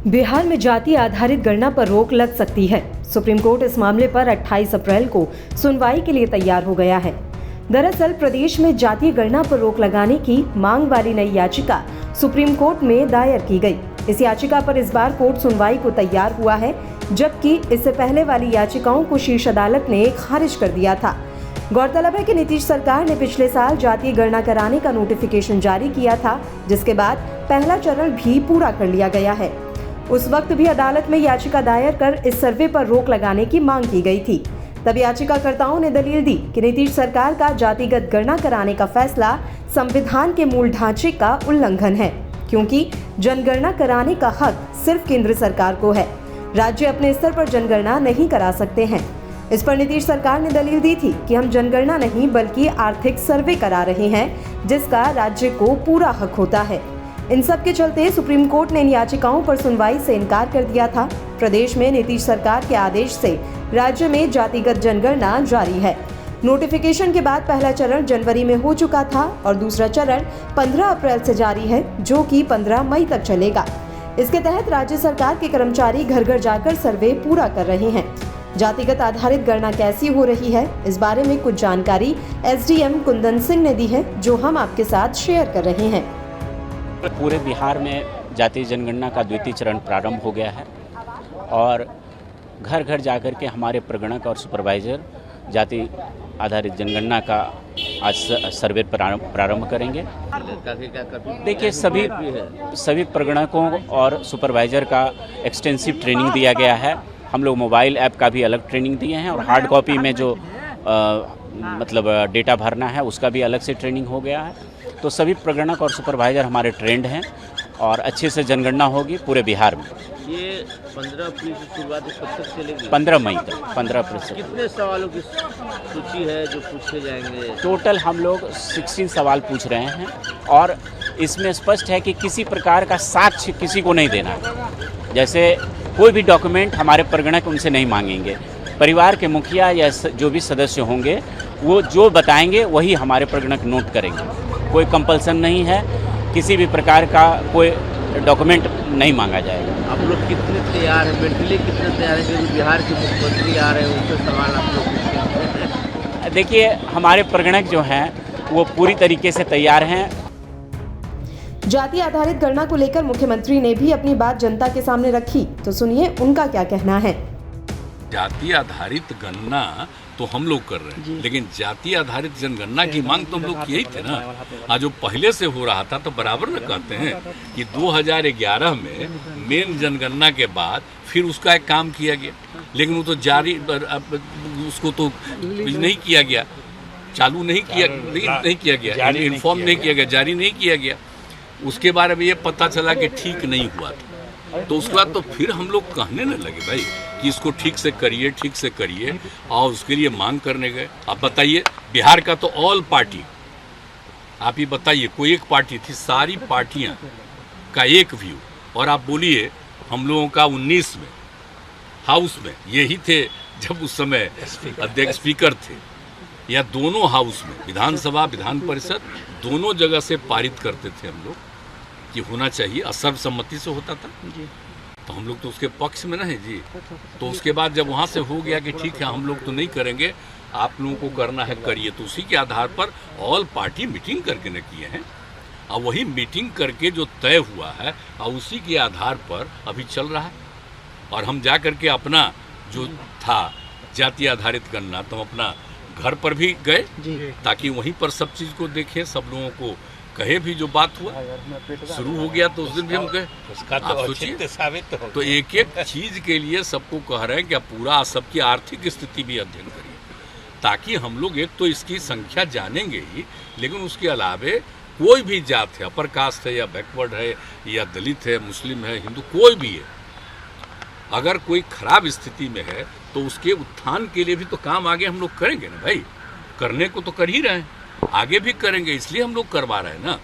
बिहार में जाति आधारित गणना पर रोक लग सकती है। सुप्रीम कोर्ट इस मामले पर 28 अप्रैल को सुनवाई के लिए तैयार हो गया है। दरअसल प्रदेश में जातीय गणना पर रोक लगाने की मांग वाली नई याचिका सुप्रीम कोर्ट में दायर की गई। इस याचिका पर इस बार कोर्ट सुनवाई को तैयार हुआ है, जबकि इससे पहले वाली याचिकाओं को शीर्ष अदालत ने खारिज कर दिया था। गौरतलब है कि नीतीश सरकार ने पिछले साल जातीय गणना कराने का नोटिफिकेशन जारी किया था, जिसके बाद पहला चरण भी पूरा कर लिया गया है। उस वक्त भी अदालत में याचिका दायर कर इस सर्वे पर रोक लगाने की मांग की गई थी। तब याचिकाकर्ताओं ने दलील दी कि नीतीश सरकार का जातिगत गणना कराने का फैसला संविधान के मूल ढांचे का उल्लंघन है, क्योंकि जनगणना कराने का हक सिर्फ केंद्र सरकार को है। राज्य अपने स्तर पर जनगणना नहीं करा सकते हैं। इस पर नीतीश सरकार ने दलील दी थी कि हम जनगणना नहीं बल्कि आर्थिक सर्वे करा रहे हैं, जिसका राज्य को पूरा हक होता है। इन सब के चलते सुप्रीम कोर्ट ने इन याचिकाओं पर सुनवाई से इनकार कर दिया था। प्रदेश में नीतीश सरकार के आदेश से राज्य में जातिगत जनगणना जारी है। नोटिफिकेशन के बाद पहला चरण जनवरी में हो चुका था और दूसरा चरण 15 अप्रैल से जारी है, जो कि 15 मई तक चलेगा। इसके तहत राज्य सरकार के कर्मचारी घर घर जाकर सर्वे पूरा कर रहे हैं। जातिगत आधारित गणना कैसी हो रही है, इस बारे में कुछ जानकारी एसडीएम कुंदन सिंह ने दी है, जो हम आपके साथ शेयर कर रहे हैं। पूरे बिहार में जातीय जनगणना का द्वितीय चरण प्रारंभ हो गया है और घर घर जाकर के हमारे प्रगणक और सुपरवाइजर जाति आधारित जनगणना का आज सर्वे प्रारंभ करेंगे। देखिए, सभी प्रगणकों और सुपरवाइजर का एक्सटेंसिव ट्रेनिंग दिया गया है। हम लोग मोबाइल ऐप का भी अलग ट्रेनिंग दिए हैं और हार्ड कॉपी में जो डेटा भरना है उसका भी अलग से ट्रेनिंग हो गया है। तो सभी प्रगणक और सुपरवाइजर हमारे ट्रेंड हैं और अच्छे से जनगणना होगी पूरे बिहार में। ये 15 अप्रैल से शुरुआत कब तक चलेगी? 15 मई तक। 15 अप्रैल से। कितने सवालों की सूची है जो पूछे जाएंगे? टोटल हम लोग 16 सवाल पूछ रहे हैं और इसमें स्पष्ट है कि किसी प्रकार का साक्ष्य किसी को नहीं देना है। जैसे कोई भी डॉक्यूमेंट हमारे प्रगणक उनसे नहीं मांगेंगे। परिवार के मुखिया या जो भी सदस्य होंगे वो जो बताएंगे वही हमारे प्रगणक नोट करेंगे। कोई कंपल्सन नहीं है, किसी भी प्रकार का कोई डॉक्यूमेंट नहीं मांगा जाएगा। आप लोग कितने तैयार हैं, मेंटली कितने तैयार हैं? क्योंकि बिहार के मुख्यमंत्री आ रहे हैं, उनसे सवाल आप लोग पूछेंगे। देखिए, हमारे प्रगणक जो हैं वो पूरी तरीके से तैयार हैं। जाति आधारित गणना को लेकर मुख्यमंत्री ने भी अपनी बात जनता के सामने रखी, तो सुनिए उनका क्या कहना है। जाति आधारित गणना तो हम लोग कर रहे हैं, लेकिन जाति आधारित जनगणना की मांग तो हम लोग किए ही थे ना। आज जो पहले से हो रहा था तो बराबर न कहते हैं कि 2011 में मेन जनगणना के बाद फिर उसका एक काम किया गया, लेकिन वो तो जारी उसको तो नहीं किया गया, चालू नहीं किया गया, इन्फॉर्म नहीं किया गया, जारी नहीं किया गया। उसके बारे में ये पता चला कि ठीक नहीं हुआ था, तो उसके बाद तो फिर हम लोग कहने न लगे भाई कि इसको ठीक से करिए और उसके लिए मांग करने गए। आप बताइए, बिहार का तो ऑल पार्टी, आप ही बताइए, कोई एक पार्टी थी, सारी पार्टियां का एक व्यू। और आप बोलिए हम लोगों का 19 में हाउस में यही थे जब उस समय अध्यक्ष स्पीकर थे, या दोनों हाउस में विधानसभा विधान परिषद दोनों जगह से पारित करते थे हम लोग कि होना चाहिए, सर्वसम्मति से होता था। तो हम लोग तो उसके पक्ष में ना है जी। तो उसके बाद जब वहाँ से हो गया कि ठीक है हम लोग तो नहीं करेंगे, आप लोगों को करना है करिए, तो उसी के आधार पर ऑल पार्टी मीटिंग करके न किए हैं और वही मीटिंग करके जो तय हुआ है और उसी के आधार पर अभी चल रहा है। और हम जा करके अपना जो था जाति आधारित गणना, तो हम अपना घर पर भी गए ताकि वहीं पर सब चीज़ को देखें, सब लोगों को कहे भी जो बात हुआ शुरू हो गया, तो उस दिन भी हम गए। आप सोचिए, तो एक एक चीज के लिए सबको कह रहे हैं कि आप पूरा सबकी आर्थिक स्थिति भी अध्ययन करिए, ताकि हम लोग एक तो इसकी संख्या जानेंगे ही, लेकिन उसके अलावे कोई भी जात है, अपर कास्ट है या बैकवर्ड है या दलित है, मुस्लिम है, हिंदू, कोई भी है, अगर कोई खराब स्थिति में है तो उसके उत्थान के लिए भी तो काम आगे हम लोग करेंगे ना भाई। करने को तो कर ही रहे हैं, आगे भी करेंगे, इसलिए हम लोग करवा रहे हैं ना।